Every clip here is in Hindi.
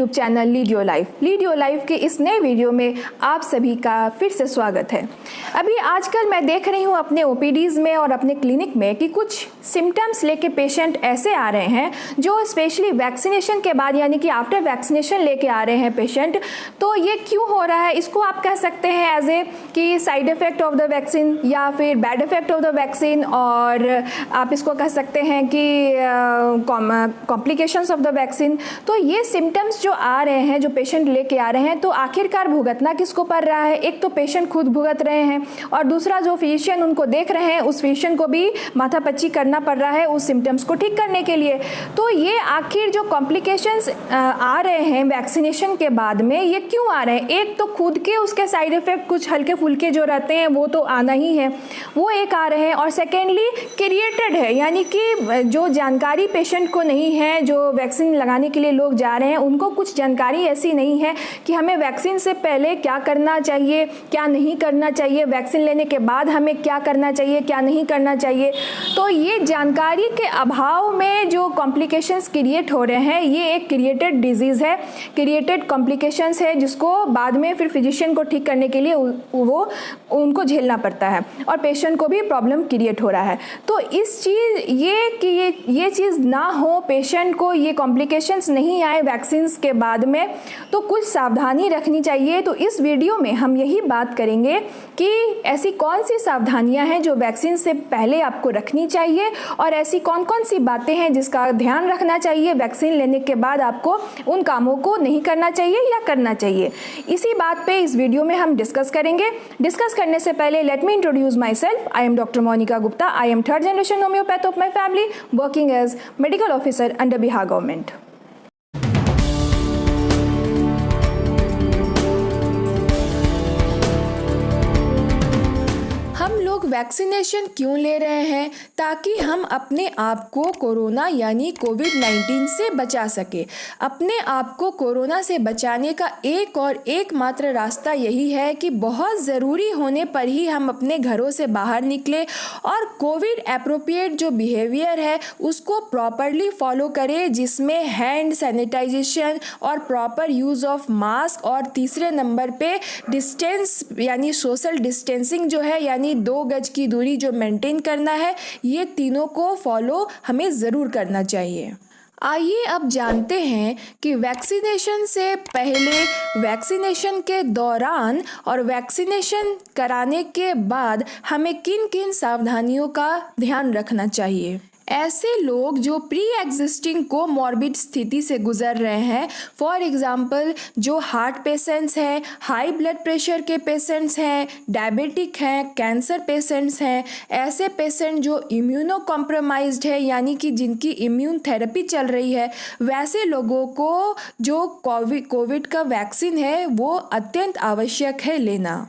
YouTube channel lead your life के इस नए वीडियो में आप सभी का फिर से स्वागत है। अभी आजकल मैं देख रही हूँ अपने ओपीडीज़ में और अपने क्लिनिक में कि कुछ सिम्टम्स लेके पेशेंट ऐसे आ रहे हैं जो स्पेशली वैक्सीनेशन के बाद यानी कि आफ्टर वैक्सीनेशन लेके आ रहे हैं पेशेंट। तो ये क्यों हो रहा है, इसको आप कह सकते हैं एज ए कि side effect of the vaccine या फिर bad effect of the vaccine, और आप इसको कह सकते हैं कि कॉम्प्लिकेशंस ऑफ द वैक्सीन। तो ये सिम्टम्स जो आ रहे हैं, जो पेशेंट लेके आ रहे हैं, तो आखिरकार भुगतना किसको पड़ रहा है? एक तो पेशेंट खुद भुगत रहे हैं और दूसरा जो फिजिशियन उनको देख रहे हैं उस फिजिशियन को भी माथापच्ची करना पड़ रहा है उस सिम्टम्स को ठीक करने के लिए। तो ये आखिर जो कॉम्प्लिकेशंस आ रहे हैं वैक्सीनेशन के बाद में, ये क्यों आ रहे हैं? एक तो खुद के उसके साइड इफ़ेक्ट कुछ हल्के फुल्के जो रहते हैं वो तो आना ही है, वो एक आ रहे हैं, और सेकेंडली क्रिएटेड है, यानी कि जो जानकारी पेशेंट को नहीं है, जो वैक्सीन लगाने के लिए लोग जा रहे हैं उनको कुछ जानकारी ऐसी नहीं है कि हमें वैक्सीन से पहले क्या करना चाहिए, क्या नहीं करना चाहिए, वैक्सीन लेने के बाद हमें क्या करना चाहिए, क्या नहीं करना चाहिए। तो ये जानकारी के अभाव में जो कॉम्प्लिकेशंस क्रिएट हो रहे हैं, ये एक क्रिएटेड डिजीज़ है, क्रिएटेड कॉम्प्लिकेशंस है, जिसको बाद में फिर फिजिशियन को ठीक करने के लिए वो उनको झेलना पड़ता है और पेशेंट को भी प्रॉब्लम क्रिएट हो रहा है। तो इस चीज़ ये चीज़ ना हो, पेशेंट को ये कॉम्प्लिकेशंस नहीं आए वैक्सीन्स के बाद में, तो कुछ सावधानी रखनी चाहिए। तो इस वीडियो में हम यही बात करेंगे कि ऐसी कौन सी सावधानियां हैं जो वैक्सीन से पहले आपको रखनी चाहिए और ऐसी कौन कौन सी बातें हैं जिसका ध्यान रखना चाहिए वैक्सीन लेने के बाद आपको उन कामों को नहीं करना चाहिए या करना चाहिए। इसी बात पे इस वीडियो में हम डिस्कस करेंगे। डिस्कस करने से पहले let me introduce myself. I am doctor Monika Gupta. I am third generation homeopath of my family working as medical officer under Bihar government. Vaccination क्यों ले रहे हैं? ताकि हम अपने आप को कोरोना यानी कोविड-19 से बचा सके। अपने आप को कोरोना से बचाने का एक और एकमात्र रास्ता यही है कि बहुत ज़रूरी होने पर ही हम अपने घरों से बाहर निकले और कोविड एप्रोप्रिएट जो बिहेवियर है उसको प्रॉपरली फॉलो करें, जिसमें हैंड सैनिटाइजेशन और प्रॉपर यूज़ ऑफ मास्क, और तीसरे नंबर पे डिस्टेंस यानी सोशल डिस्टेंसिंग जो है, यानी 2 गज की दूरी जो मेंटेन करना है, ये तीनों को फॉलो हमें ज़रूर करना चाहिए। आइए अब जानते हैं कि वैक्सीनेशन से पहले, वैक्सीनेशन के दौरान और वैक्सीनेशन कराने के बाद हमें किन किन सावधानियों का ध्यान रखना चाहिए। ऐसे लोग जो प्री एग्जिस्टिंग कोमॉर्बिड स्थिति से गुजर रहे हैं, फॉर एग्जांपल जो हार्ट पेशेंट्स हैं, हाई ब्लड प्रेशर के पेशेंट्स हैं, डायबिटिक हैं, कैंसर पेशेंट्स हैं, ऐसे पेशेंट जो इम्यूनो कॉम्प्रोमाइज्ड है यानी कि जिनकी इम्यून थेरेपी चल रही है, वैसे लोगों को जो कोविड का वैक्सीन है वो अत्यंत आवश्यक है लेना।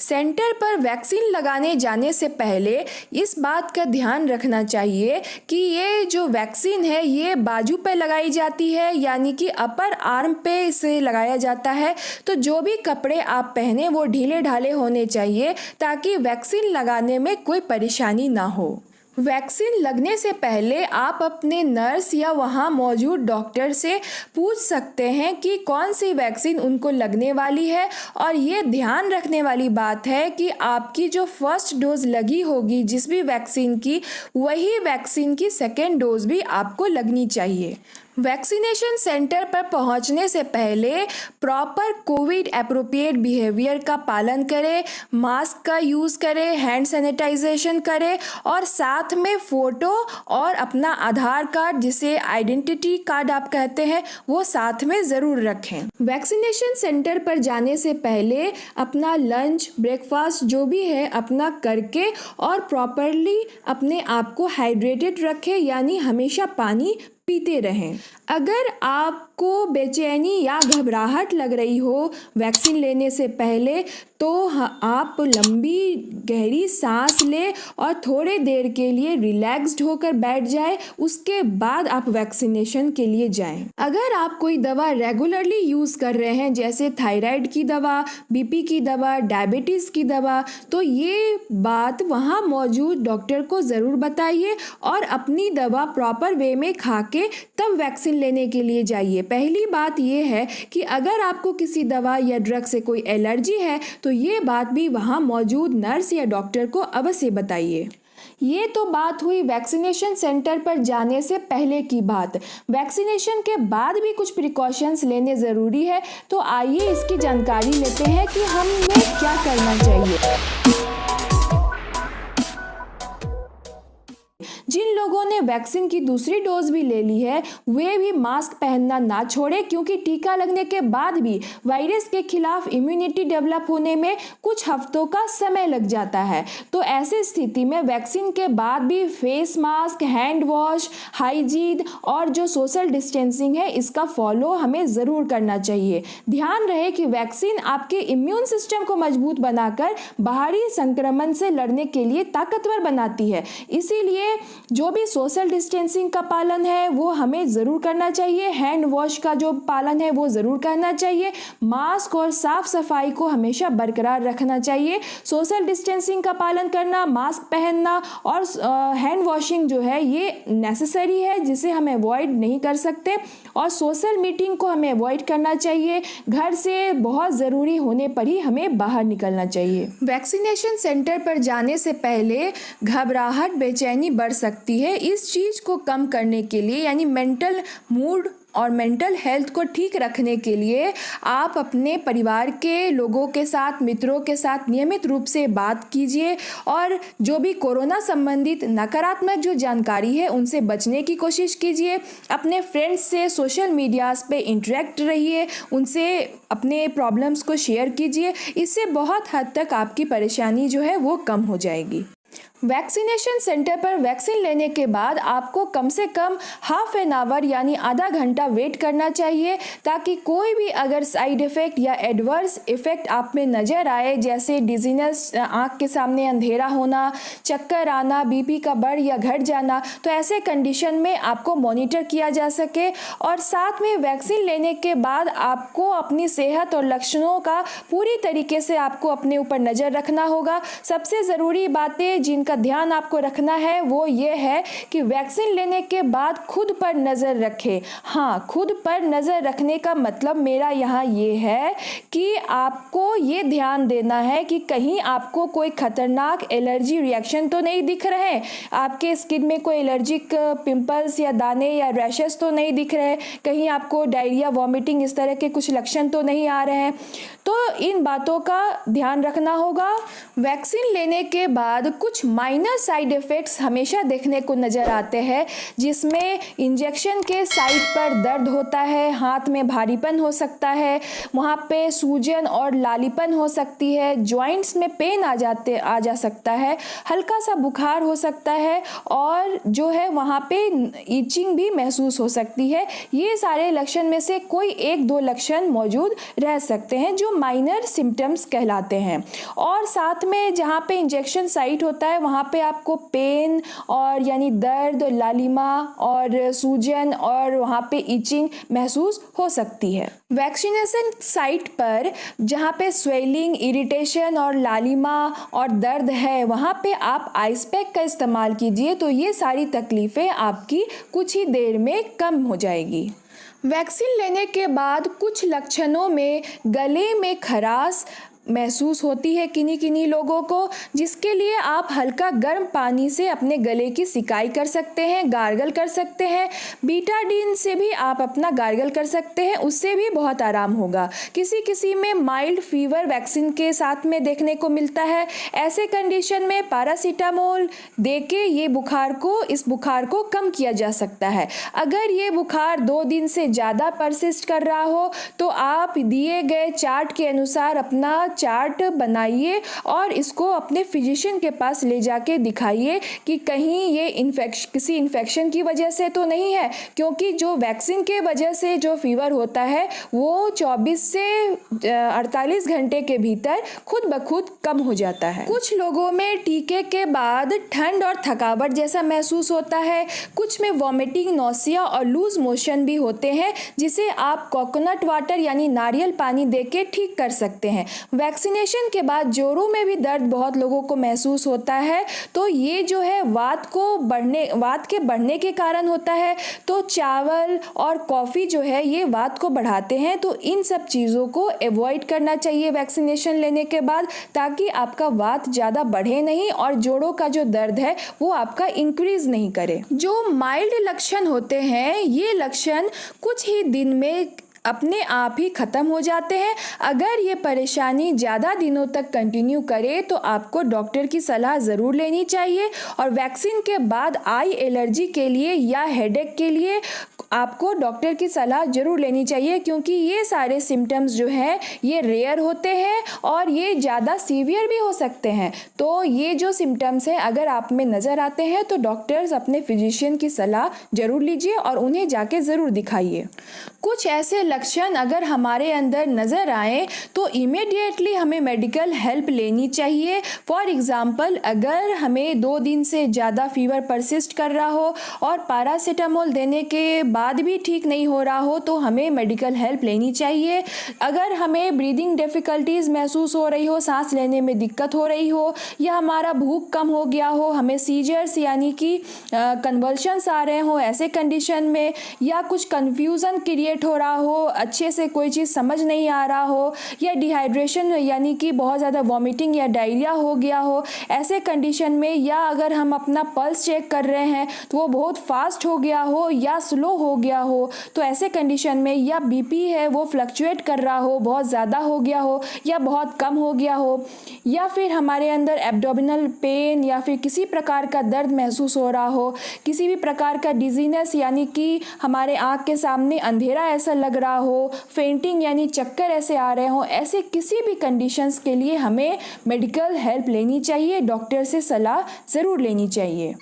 सेंटर पर वैक्सीन लगाने जाने से पहले इस बात का ध्यान रखना चाहिए कि ये जो वैक्सीन है ये बाजू पे लगाई जाती है, यानी कि अपर आर्म पे इसे लगाया जाता है। तो जो भी कपड़े आप पहने वो ढीले ढाले होने चाहिए ताकि वैक्सीन लगाने में कोई परेशानी ना हो। वैक्सीन लगने से पहले आप अपने नर्स या वहाँ मौजूद डॉक्टर से पूछ सकते हैं कि कौन सी वैक्सीन उनको लगने वाली है, और ये ध्यान रखने वाली बात है कि आपकी जो फर्स्ट डोज लगी होगी जिस भी वैक्सीन की, वही वैक्सीन की सेकेंड डोज भी आपको लगनी चाहिए। वैक्सीनेशन सेंटर पर पहुंचने से पहले प्रॉपर कोविड एप्रोप्रिएट बिहेवियर का पालन करें, मास्क का यूज़ करें, हैंड सैनिटाइजेशन करें, और साथ में फ़ोटो और अपना आधार कार्ड, जिसे आइडेंटिटी कार्ड आप कहते हैं, वो साथ में ज़रूर रखें। वैक्सीनेशन सेंटर पर जाने से पहले अपना लंच, ब्रेकफास्ट जो भी है अपना करके और प्रॉपरली अपने आप को हाइड्रेटेड रखें, यानी हमेशा पानी पीते रहें। अगर आपको बेचैनी या घबराहट लग रही हो वैक्सीन लेने से पहले, तो आप लंबी गहरी सांस लें और थोड़े देर के लिए रिलैक्स्ड होकर बैठ जाएं, उसके बाद आप वैक्सीनेशन के लिए जाएं। अगर आप कोई दवा रेगुलरली यूज़ कर रहे हैं, जैसे थायराइड की दवा, बीपी की दवा, डायबिटीज़ की दवा, तो ये बात वहाँ मौजूद डॉक्टर को ज़रूर बताइए और अपनी दवा प्रॉपर वे में खा के तब वैक्सीन लेने के लिए जाइए। पहली बात ये है कि अगर आपको किसी दवा या ड्रग से कोई एलर्जी है तो ये बात भी वहाँ मौजूद नर्स या डॉक्टर को अवश्य बताइए। ये तो बात हुई वैक्सीनेशन सेंटर पर जाने से पहले की बात। वैक्सीनेशन के बाद भी कुछ प्रिकॉशंस लेने ज़रूरी है, तो आइए इसकी जानकारी लेते हैं कि हमें क्या करना चाहिए। जिन लोगों ने वैक्सीन की दूसरी डोज भी ले ली है वे भी मास्क पहनना ना छोड़ें, क्योंकि टीका लगने के बाद भी वायरस के खिलाफ इम्यूनिटी डेवलप होने में कुछ हफ्तों का समय लग जाता है। तो ऐसी स्थिति में वैक्सीन के बाद भी face mask, hand wash, hygiene और जो सोशल डिस्टेंसिंग है इसका फॉलो हमें ज़रूर करना चाहिए। ध्यान रहे कि वैक्सीन आपके इम्यून सिस्टम को मजबूत बनाकर बाहरी संक्रमण से लड़ने के लिए ताकतवर बनाती है। इसीलिए जो भी सोशल डिस्टेंसिंग का पालन है वो हमें ज़रूर करना चाहिए। हैंड वॉश का जो पालन है वो ज़रूर करना चाहिए। मास्क और साफ सफाई को हमेशा बरकरार रखना चाहिए। सोशल डिस्टेंसिंग का पालन करना, मास्क पहनना और हैंड वॉशिंग जो है ये नेसेसरी है, जिसे हम अवॉइड नहीं कर सकते। और सोशल मीटिंग को हमें अवॉइड करना चाहिए। घर से बहुत ज़रूरी होने पर ही हमें बाहर निकलना चाहिए। वैक्सीनेशन सेंटर पर जाने से पहले घबराहट, बेचैनी बढ़ सकती है। इस चीज़ को कम करने के लिए यानी मेंटल मूड और मेंटल हेल्थ को ठीक रखने के लिए आप अपने परिवार के लोगों के साथ, मित्रों के साथ नियमित रूप से बात कीजिए और जो भी कोरोना संबंधित नकारात्मक जो जानकारी है उनसे बचने की कोशिश कीजिए। अपने फ्रेंड्स से सोशल मीडियाज़ पे इंटरेक्ट रहिए, उनसे अपने प्रॉब्लम्स को शेयर कीजिए। इससे बहुत हद तक आपकी परेशानी जो है वो कम हो जाएगी। वैक्सीनेशन सेंटर पर वैक्सीन लेने के बाद आपको कम से कम हाफ एन आवर यानी आधा घंटा वेट करना चाहिए, ताकि कोई भी अगर साइड इफ़ेक्ट या एडवर्स इफ़ेक्ट आप में नज़र आए, जैसे डिजीनेस, आँख के सामने अंधेरा होना, चक्कर आना, बीपी का बढ़ या घट जाना, तो ऐसे कंडीशन में आपको मॉनिटर किया जा सके। और साथ में वैक्सीन लेने के बाद आपको अपनी सेहत और लक्षणों का पूरी तरीके से आपको अपने ऊपर नज़र रखना होगा। सबसे ज़रूरी बातें जिनका ध्यान आपको रखना है वो ये है कि वैक्सीन लेने के बाद खुद पर नज़र रखें। हाँ, खुद पर नज़र रखने का मतलब मेरा यहाँ ये है कि आपको ये ध्यान देना है कि कहीं आपको कोई खतरनाक एलर्जी रिएक्शन तो नहीं दिख रहे, आपके स्किन में कोई एलर्जिक पिंपल्स या दाने या रैशेस तो नहीं दिख रहे, कहीं आपको डायरिया, वॉमिटिंग इस तरह के कुछ लक्षण तो नहीं आ रहे हैं। तो इन बातों का ध्यान रखना होगा। वैक्सीन लेने के बाद कुछ माइनर साइड इफ़ेक्ट्स हमेशा देखने को नज़र आते हैं, जिसमें इंजेक्शन के साइट पर दर्द होता है, हाथ में भारीपन हो सकता है, वहाँ पे सूजन और लालीपन हो सकती है, जॉइंट्स में पेन आ जा सकता है, हल्का सा बुखार हो सकता है और जो है वहाँ पे इचिंग भी महसूस हो सकती है। ये सारे लक्षण में से कोई एक दो लक्षण मौजूद रह सकते हैं जो माइनर सिम्टम्स कहलाते हैं। और साथ में जहाँ पे इंजेक्शन साइट होता है वहाँ पे आपको पेन और यानी दर्द, लालिमा और सूजन और वहाँ पे इचिंग महसूस हो सकती है। वैक्सीनेशन साइट पर जहाँ पे स्वेलिंग, इरिटेशन और लालिमा और दर्द है वहाँ पे आप आइस पैक का इस्तेमाल कीजिए, तो ये सारी तकलीफ़ें आपकी कुछ ही देर में कम हो जाएगी। वैक्सीन लेने के बाद कुछ लक्षणों में गले में खराश महसूस होती है किन्हीं लोगों को, जिसके लिए आप हल्का गर्म पानी से अपने गले की सिकाई कर सकते हैं, गार्गल कर सकते हैं। बीटाडीन से भी आप अपना गार्गल कर सकते हैं, उससे भी बहुत आराम होगा। किसी में माइल्ड फीवर वैक्सीन के साथ में देखने को मिलता है। ऐसे कंडीशन में पैरासीटामोल देके इस बुखार को कम किया जा सकता है। अगर ये बुखार 2 दिन से ज़्यादा परसिस्ट कर रहा हो तो आप दिए गए चार्ट के अनुसार अपना चार्ट बनाइए और इसको अपने फिजिशियन के पास ले जाके दिखाइए कि कहीं ये किसी इन्फेक्शन की वजह से तो नहीं है, क्योंकि जो वैक्सीन के वजह से जो फीवर होता है वो 24 से 48 घंटे के भीतर खुद ब खुद कम हो जाता है। कुछ लोगों में टीके के बाद ठंड और थकावट जैसा महसूस होता है, कुछ में वॉमिटिंग, नौसिया और लूज मोशन भी होते हैं, जिसे आप कोकोनट वाटर यानी नारियल पानी देके ठीक कर सकते हैं। वैक्सीनेशन के बाद जोड़ों में भी दर्द बहुत लोगों को महसूस होता है, तो ये जो है वात के बढ़ने के कारण होता है। तो चावल और कॉफ़ी जो है ये वात को बढ़ाते हैं, तो इन सब चीज़ों को अवॉइड करना चाहिए वैक्सीनेशन लेने के बाद, ताकि आपका वात ज़्यादा बढ़े नहीं और जोड़ों का जो दर्द है वो आपका इंक्रीज नहीं करे। जो माइल्ड लक्षण होते हैं ये लक्षण कुछ ही दिन में अपने आप ही ख़त्म हो जाते हैं। अगर ये परेशानी ज़्यादा दिनों तक कंटिन्यू करे तो आपको डॉक्टर की सलाह ज़रूर लेनी चाहिए। और वैक्सीन के बाद आई एलर्जी के लिए या हेडेक के लिए आपको डॉक्टर की सलाह ज़रूर लेनी चाहिए, क्योंकि ये सारे सिम्टम्स जो हैं ये रेयर होते हैं और ये ज़्यादा सीवियर भी हो सकते हैं। तो ये जो सिम्टम्स हैं अगर आप में नज़र आते हैं तो डॉक्टर्स अपने फिजिशियन की सलाह ज़रूर लीजिए और उन्हें जाके ज़रूर दिखाइए। कुछ ऐसे लक्षण अगर हमारे अंदर नज़र आए तो इमीडिएटली हमें मेडिकल हेल्प लेनी चाहिए। फॉर एग्ज़ाम्पल, अगर हमें 2 दिन से ज़्यादा फीवर परसिस्ट कर रहा हो और पैरासीटामोल देने के बाद भी ठीक नहीं हो रहा हो तो हमें मेडिकल हेल्प लेनी चाहिए। अगर हमें ब्रीदिंग डिफ़िकल्टीज़ महसूस हो रही हो, सांस लेने में दिक्कत हो रही हो, या हमारा भूख कम हो गया हो, हमें सीजर्स यानी कि कन्वल्शंस आ रहे हो ऐसे कंडीशन में, या कुछ कन्फ्यूज़न क्रिएट हो रहा हो, अच्छे से कोई चीज़ समझ नहीं आ रहा हो, या डिहाइड्रेशन यानी कि बहुत ज़्यादा वॉमिटिंग या डायरिया हो गया हो, ऐसे कंडीशन में, या अगर हम अपना पल्स चेक कर रहे हैं तो वो बहुत फास्ट हो गया हो या स्लो हो गया हो, तो ऐसे कंडीशन में, या बीपी है वो फ्लक्चुएट कर रहा हो, बहुत ज़्यादा हो गया हो या बहुत कम हो गया हो, या फिर हमारे अंदर एब्डोमिनल पेन या फिर किसी प्रकार का दर्द महसूस हो रहा हो, किसी भी प्रकार का डिजीनेस यानी कि हमारे आँख के सामने अंधेरा ऐसा लग रहा हो, फेंटिंग यानी चक्कर ऐसे आ रहे हो, ऐसे किसी भी कंडीशंस के लिए हमें मेडिकल हेल्प लेनी चाहिए, डॉक्टर से सलाह ज़रूर लेनी चाहिए।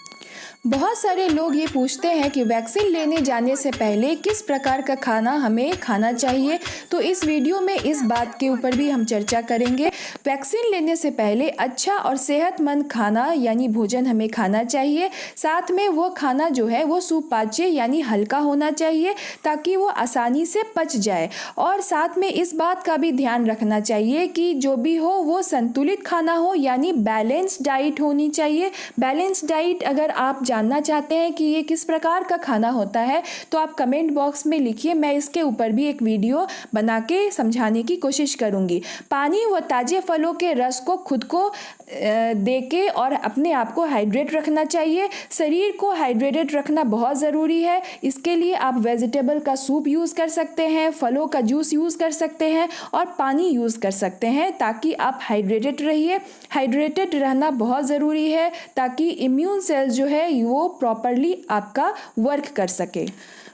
बहुत सारे लोग ये पूछते हैं कि वैक्सीन लेने जाने से पहले किस प्रकार का खाना हमें खाना चाहिए, तो इस वीडियो में इस बात के ऊपर भी हम चर्चा करेंगे। वैक्सीन लेने से पहले अच्छा और सेहतमंद खाना यानी भोजन हमें खाना चाहिए। साथ में वो खाना जो है वो सुपाच्य यानी हल्का होना चाहिए ताकि वो आसानी से पच जाए। और साथ में इस बात का भी ध्यान रखना चाहिए कि जो भी हो वो संतुलित खाना हो यानी बैलेंस डाइट होनी चाहिए। बैलेंस डाइट अगर आप जानना चाहते हैं कि ये किस प्रकार का खाना होता है तो आप कमेंट बॉक्स में लिखिए, मैं इसके ऊपर भी एक वीडियो बना के समझाने की कोशिश करूँगी। पानी व ताज़े फलों के रस को खुद को देके और अपने आप को हाइड्रेट रखना चाहिए। शरीर को हाइड्रेटेड रखना बहुत ज़रूरी है। इसके लिए आप वेजिटेबल का सूप यूज़ कर सकते हैं, फलों का जूस यूज़ कर सकते हैं और पानी यूज़ कर सकते हैं ताकि आप हाइड्रेटेड रहिए। हाइड्रेटेड रहना बहुत ज़रूरी है ताकि इम्यून सेल्स जो है वो प्रॉपरली आपका वर्क कर सके।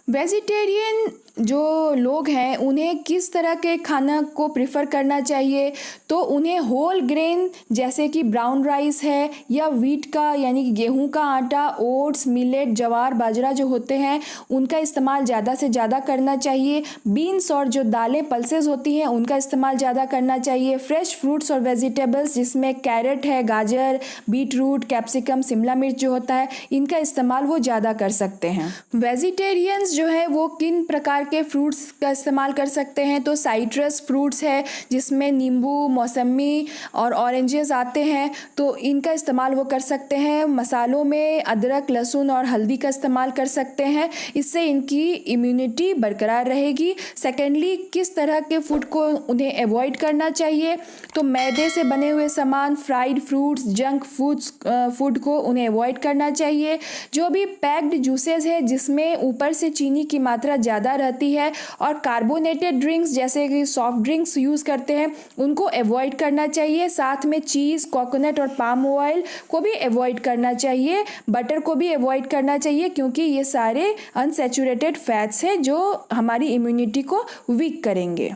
वेजिटेरियन जो लोग हैं उन्हें किस तरह के खाना को प्रेफर करना चाहिए, तो उन्हें होल ग्रेन जैसे कि ब्राउन राइस है या वीट का यानी कि गेहूं का आटा, ओट्स, मिलेट, जवार, बाजरा जो होते हैं उनका इस्तेमाल ज़्यादा से ज़्यादा करना चाहिए। बीन्स और जो दालें पल्सेस होती हैं उनका इस्तेमाल ज़्यादा करना चाहिए। फ्रेश फ्रूट्स और वेजिटेबल्स जिसमें कैरेट है, गाजर, बीट रूट, कैप्सिकम, शिमला मिर्च जो होता है इनका इस्तेमाल वो ज़्यादा कर सकते हैं। वेजिटेरियंस जो है वो किन प्रकार के फ्रूट्स का इस्तेमाल कर सकते हैं, तो साइट्रस फ्रूट्स है जिसमें नींबू, मौसमी और ऑरेंजेस आते हैं, तो इनका इस्तेमाल वो कर सकते हैं। मसालों में अदरक, लहसुन और हल्दी का इस्तेमाल कर सकते हैं, इससे इनकी इम्यूनिटी बरकरार रहेगी। सेकेंडली, किस तरह के फूड को उन्हें अवॉइड करना चाहिए, तो मैदे से बने हुए सामान, फ्राइड फ्रूट्स, जंक फूड को उन्हें अवॉइड करना चाहिए। जो भी पैक्ड जूसेस है जिसमें ऊपर से चीनी की मात्रा ज़्यादा रहती है और कार्बोनेटेड ड्रिंक्स जैसे कि सॉफ्ट ड्रिंक्स यूज़ करते हैं उनको अवॉइड करना चाहिए। साथ में चीज़, कोकोनट और पाम ऑयल को भी अवॉइड करना चाहिए। बटर को भी अवॉइड करना चाहिए क्योंकि ये सारे अनसैचुरेटेड फैट्स हैं जो हमारी इम्यूनिटी को वीक करेंगे।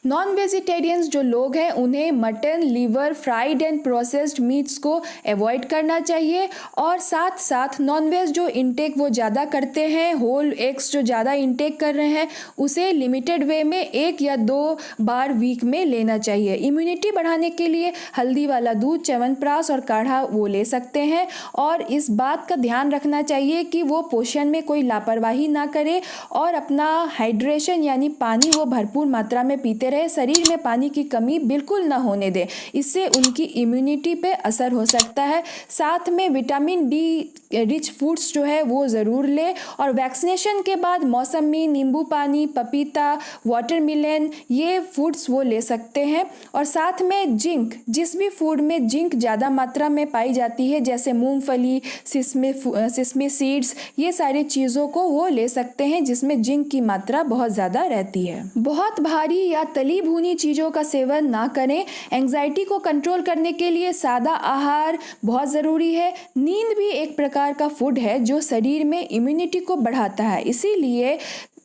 नॉन वेजिटेरियंस जो लोग हैं उन्हें mutton, liver, fried and processed meats को अवॉइड करना चाहिए। और साथ साथ नॉन वेज जो इंटेक वो ज़्यादा करते हैं, होल एग्स जो ज़्यादा इंटेक कर रहे हैं है उसे लिमिटेड वे में 1 या 2 बार वीक में लेना चाहिए। इम्यूनिटी बढ़ाने के लिए हल्दी वाला दूध, च्यवनप्राश और काढ़ा वो ले सकते हैं। और इस बात का ध्यान रखना चाहिए कि वो पोषण में कोई लापरवाही ना करे और अपना हाइड्रेशन यानी पानी वो भरपूर मात्रा में पीते रहे। शरीर में पानी की कमी बिल्कुल ना होने दे, इससे उनकी इम्यूनिटी पे असर हो सकता है। साथ में विटामिन डी रिच फूड्स जो है वो ज़रूर ले। और वैक्सीनेशन के बाद मौसमी, नींबू पानी, पपीता, वाटरमेलन ये फूड्स वो ले सकते हैं। और साथ में जिंक, जिस भी फूड में जिंक ज़्यादा मात्रा में पाई जाती है जैसे मूंगफली, सिसमी सीड्स, ये सारी चीज़ों को वो ले सकते हैं जिसमें जिंक की मात्रा बहुत ज़्यादा रहती है। बहुत भारी या तली भुनी चीज़ों का सेवन ना करें। एंजाइटी को कंट्रोल करने के लिए सादा आहार बहुत ज़रूरी है। नींद भी एक प्रकार का फूड है जो शरीर में इम्यूनिटी को बढ़ाता है। इसीलिए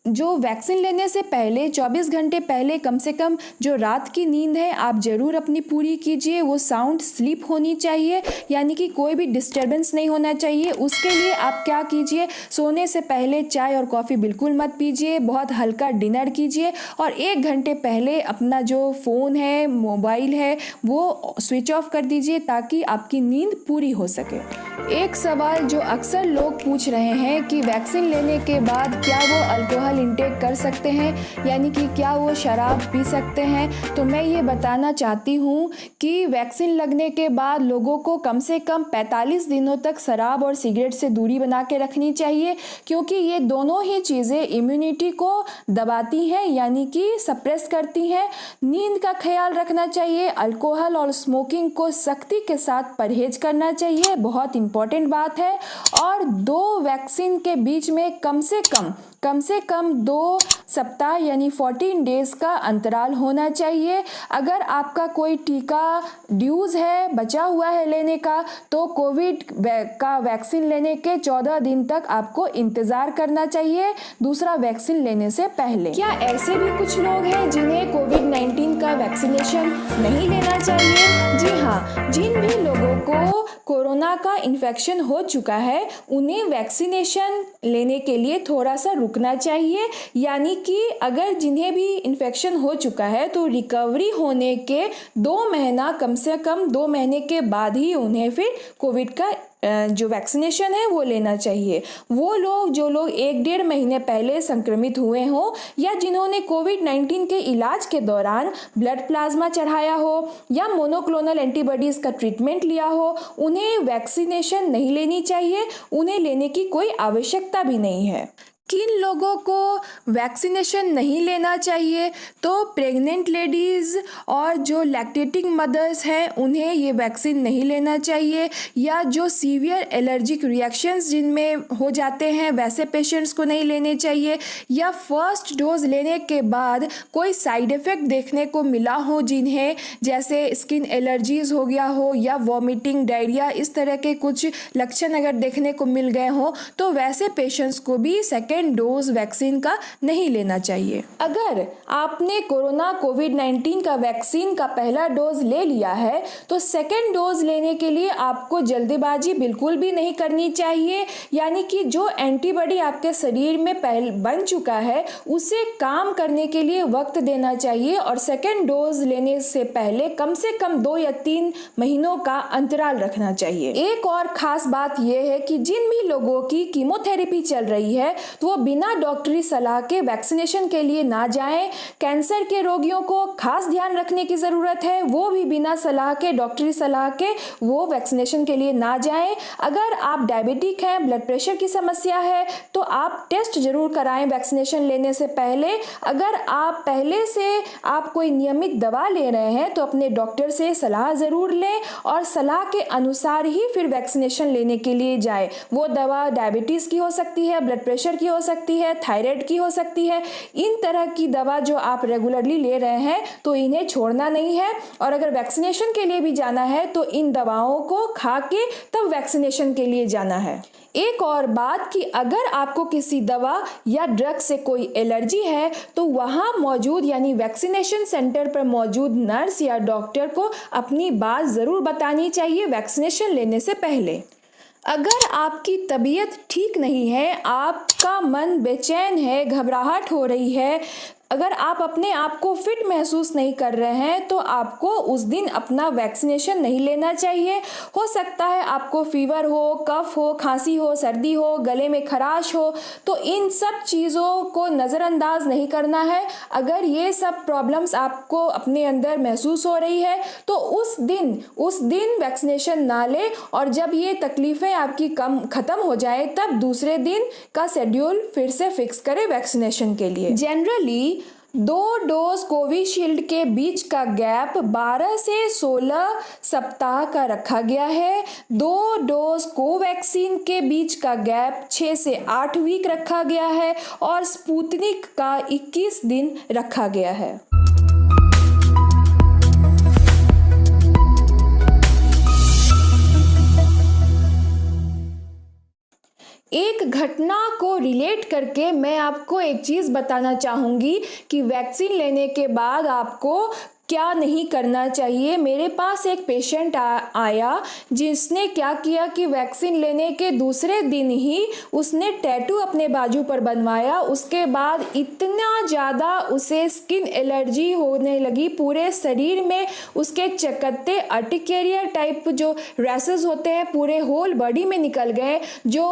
जो वैक्सीन लेने से पहले 24 घंटे पहले कम से कम जो रात की नींद है आप ज़रूर अपनी पूरी कीजिए। वो साउंड स्लीप होनी चाहिए, यानी कि कोई भी डिस्टर्बेंस नहीं होना चाहिए। उसके लिए आप क्या कीजिए, सोने से पहले चाय और कॉफ़ी बिल्कुल मत पीजिए, बहुत हल्का डिनर कीजिए और 1 घंटे पहले अपना जो फ़ोन है, मोबाइल है, वो स्विच ऑफ कर दीजिए ताकि आपकी नींद पूरी हो सके। एक सवाल जो अक्सर लोग पूछ रहे हैं कि वैक्सीन लेने के बाद क्या वो अल्कोहल इंटेक कर सकते हैं, यानी कि क्या वो शराब पी सकते हैं। तो मैं ये बताना चाहती हूँ कि वैक्सीन लगने के बाद लोगों को कम से कम 45 दिनों तक शराब और सिगरेट से दूरी बना के रखनी चाहिए, क्योंकि ये दोनों ही चीज़ें इम्यूनिटी को दबाती हैं, यानी कि सप्रेस करती हैं। नींद का ख्याल रखना चाहिए। अल्कोहल और स्मोकिंग को सख्ती के साथ परहेज करना चाहिए, बहुत इंपॉर्टेंट बात है। और 2 वैक्सीन के बीच में कम से कम 2 सप्ताह यानी 14 डेज का अंतराल होना चाहिए। अगर आपका कोई टीका ड्यूज है, बचा हुआ है लेने का, तो कोविड का वैक्सीन लेने के 14 दिन तक आपको इंतज़ार करना चाहिए दूसरा वैक्सीन लेने से पहले। क्या ऐसे भी कुछ लोग हैं जिन्हें कोविड-19 का वैक्सीनेशन नहीं लेना चाहिए? जी हाँ, जिन भी लोगों को कोरोना का इन्फेक्शन हो चुका है उन्हें वैक्सीनेशन लेने के लिए थोड़ा सा रुकना चाहिए। यानी कि अगर जिन्हें भी इन्फेक्शन हो चुका है तो रिकवरी होने के 2 महीना, कम से कम 2 महीने के बाद ही उन्हें फिर कोविड का जो वैक्सीनेशन है वो लेना चाहिए। वो लोग जो लोग 1-1.5 महीने पहले संक्रमित हुए हों या जिन्होंने कोविड-19 के इलाज के दौरान ब्लड प्लाज्मा चढ़ाया हो या मोनोक्लोनल एंटीबॉडीज़ का ट्रीटमेंट लिया हो, उन्हें वैक्सीनेशन नहीं लेनी चाहिए। उन्हें लेने की कोई आवश्यकता भी नहीं है। किन लोगों को वैक्सीनेशन नहीं लेना चाहिए? तो प्रेग्नेंट लेडीज़ और जो लैक्टेटिंग मदर्स हैं उन्हें ये वैक्सीन नहीं लेना चाहिए, या जो सीवियर एलर्जिक रिएक्शंस जिनमें हो जाते हैं वैसे पेशेंट्स को नहीं लेने चाहिए, या फर्स्ट डोज लेने के बाद कोई साइड इफ़ेक्ट देखने को मिला हो जिन्हें, जैसे स्किन एलर्जीज़ हो गया हो या वॉमिटिंग, डायरिया, इस तरह के कुछ लक्षण अगर देखने को मिल गए हों तो वैसे पेशेंट्स को भी सेकेंड डोज वैक्सीन का नहीं लेना चाहिए। अगर आपने कोविड-19 का वैक्सीन का पहला डोज ले लिया है तो सेकेंड डोज लेने के लिए आपको जल्दबाजी बिल्कुल भी नहीं करनी चाहिए। यानी कि जो एंटीबॉडी आपके शरीर में बन चुका है उसे काम करने के लिए वक्त देना चाहिए और सेकेंड डोज लेने से पहले कम से कम 2 या 3 महीनों का अंतराल रखना चाहिए। एक और खास बात यह है कि जिन भी लोगों की कीमोथेरेपी चल रही है तो वो बिना डॉक्टरी सलाह के वैक्सीनेशन के लिए ना जाएं। कैंसर के रोगियों को खास ध्यान रखने की ज़रूरत है, वो भी बिना सलाह के, डॉक्टरी सलाह के वो वैक्सीनेशन के लिए ना जाएं। अगर आप डायबिटिक हैं, ब्लड प्रेशर की समस्या है तो आप टेस्ट जरूर कराएं वैक्सीनेशन लेने से पहले। अगर आप पहले से आप कोई नियमित दवा ले रहे हैं तो अपने डॉक्टर से सलाह ज़रूर लें और सलाह के अनुसार ही फिर वैक्सीनेशन लेने के लिए जाएं। वो दवा डायबिटीज़ की हो सकती है, ब्लड प्रेशर की हो सकती है, थायराइड की हो सकती है। इन तरह की दवा जो आप रेगुलरली ले रहे हैं तो इन्हें छोड़ना नहीं है, और अगर वैक्सीनेशन के लिए भी जाना है तो इन दवाओं को खा के तब वैक्सीनेशन के लिए जाना है। एक और बात कि अगर आपको किसी दवा या ड्रग से कोई एलर्जी है तो वहाँ मौजूद यानी वैक्सीनेशन सेंटर पर मौजूद नर्स या डॉक्टर को अपनी बात ज़रूर बतानी चाहिए वैक्सीनेशन लेने से पहले। अगर आपकी तबीयत ठीक नहीं है, आपका मन बेचैन है, घबराहट हो रही है, अगर आप अपने आप को फिट महसूस नहीं कर रहे हैं तो आपको उस दिन अपना वैक्सीनेशन नहीं लेना चाहिए। हो सकता है आपको फीवर हो, कफ हो, खांसी हो, सर्दी हो, गले में खराश हो, तो इन सब चीज़ों को नज़रअंदाज नहीं करना है। अगर ये सब प्रॉब्लम्स आपको अपने अंदर महसूस हो रही है तो उस दिन वैक्सीनेशन ना लें, और जब ये तकलीफ़ें आपकी ख़त्म हो जाए तब दूसरे दिन का शेड्यूल फिर से फिक्स करें वैक्सीनेशन के लिए। जनरली 2 डोज कोविशील्ड के बीच का गैप 12 से 16 सप्ताह का रखा गया है। 2 डोज कोवैक्सीन के बीच का गैप 6 से 8 वीक रखा गया है और स्पुतनिक का 21 दिन रखा गया है। एक घटना को रिलेट करके मैं आपको एक चीज़ बताना चाहूँगी कि वैक्सीन लेने के बाद आपको क्या नहीं करना चाहिए। मेरे पास एक पेशेंट आया जिसने क्या किया कि वैक्सीन लेने के दूसरे दिन ही उसने टैटू अपने बाजू पर बनवाया। उसके बाद इतना ज़्यादा उसे स्किन एलर्जी होने लगी, पूरे शरीर में उसके चकत्ते अर्टिकेरिया टाइप जो रैसेस होते हैं पूरे होल बॉडी में निकल गए। जो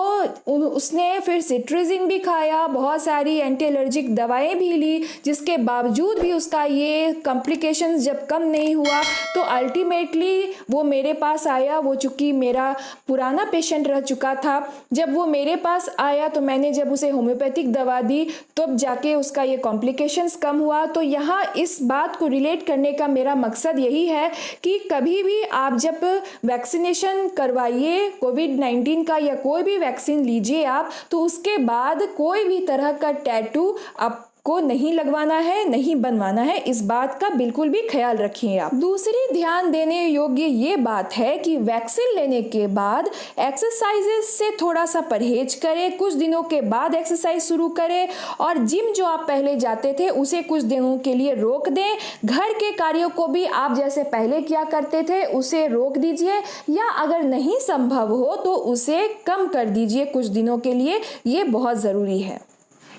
उसने फिर सिट्रिजिन भी खाया, बहुत सारी एंटी एलर्जिक दवाएं भी ली, जिसके बावजूद भी उसका ये कॉम्प्लिकेशन जब कम नहीं हुआ तो अल्टीमेटली वो मेरे पास आया। वो चूँकि मेरा पुराना पेशेंट रह चुका था, जब वो मेरे पास आया तो मैंने जब उसे होम्योपैथिक दवा दी तब जाके उसका ये कॉम्प्लिकेशंस कम हुआ। तो यहाँ इस बात को रिलेट करने का मेरा मकसद यही है कि कभी भी आप जब वैक्सीनेशन करवाइए कोविड-19 का या कोई भी वैक्सीन लीजिए आप, तो उसके बाद कोई भी तरह का टैटू आप को नहीं लगवाना है, नहीं बनवाना है। इस बात का बिल्कुल भी ख्याल रखिए आप। दूसरी ध्यान देने योग्य ये बात है कि वैक्सीन लेने के बाद एक्सरसाइजेस से थोड़ा सा परहेज करें, कुछ दिनों के बाद एक्सरसाइज शुरू करें, और जिम जो आप पहले जाते थे उसे कुछ दिनों के लिए रोक दें। घर के कार्यों को भी आप जैसे पहले किया करते थे उसे रोक दीजिए, या अगर नहीं संभव हो तो उसे कम कर दीजिए कुछ दिनों के लिए। ये बहुत ज़रूरी है।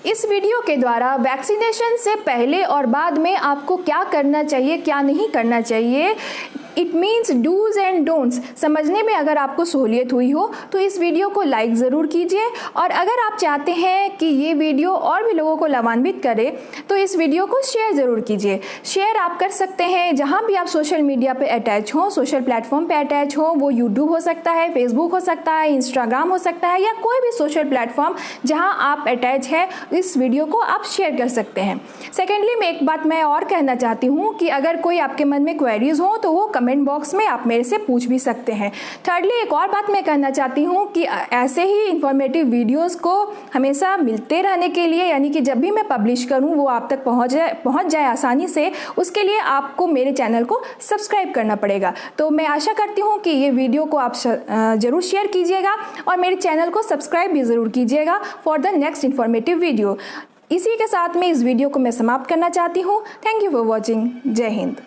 इस वीडियो के द्वारा वैक्सीनेशन से पहले और बाद में आपको क्या करना चाहिए, क्या नहीं करना चाहिए, it means dos and don'ts समझने में अगर आपको सहूलियत हुई हो तो इस वीडियो को लाइक ज़रूर कीजिए। और अगर आप चाहते हैं कि ये वीडियो और भी लोगों को लाभान्वित करे तो इस वीडियो को शेयर ज़रूर कीजिए। शेयर आप कर सकते हैं जहाँ भी आप सोशल मीडिया पे अटैच हों, सोशल प्लेटफॉर्म पे अटैच हों। वो यूट्यूब हो सकता है, फेसबुक हो सकता है, इंस्टाग्राम हो सकता है, या कोई भी सोशल प्लेटफॉर्म जहाँ आप अटैच है, इस वीडियो को आप शेयर कर सकते हैं। सेकेंडली मैं एक बात मैं और कहना चाहती हूँ कि अगर कोई आपके मन में क्वेरीज हो तो वो कमेंट बॉक्स में आप मेरे से पूछ भी सकते हैं। थर्डली एक और बात मैं कहना चाहती हूँ कि ऐसे ही इंफॉर्मेटिव वीडियोस को हमेशा मिलते रहने के लिए, यानी कि जब भी मैं पब्लिश करूँ वो आप तक पहुँच जाए आसानी से, उसके लिए आपको मेरे चैनल को सब्सक्राइब करना पड़ेगा। तो मैं आशा करती हूँ कि ये वीडियो को आप ज़रूर शेयर कीजिएगा और मेरे चैनल को सब्सक्राइब भी ज़रूर कीजिएगा for the next informative video. इसी के साथ में इस वीडियो को मैं समाप्त करना चाहती हूँ। Thank you for watching. जय हिंद।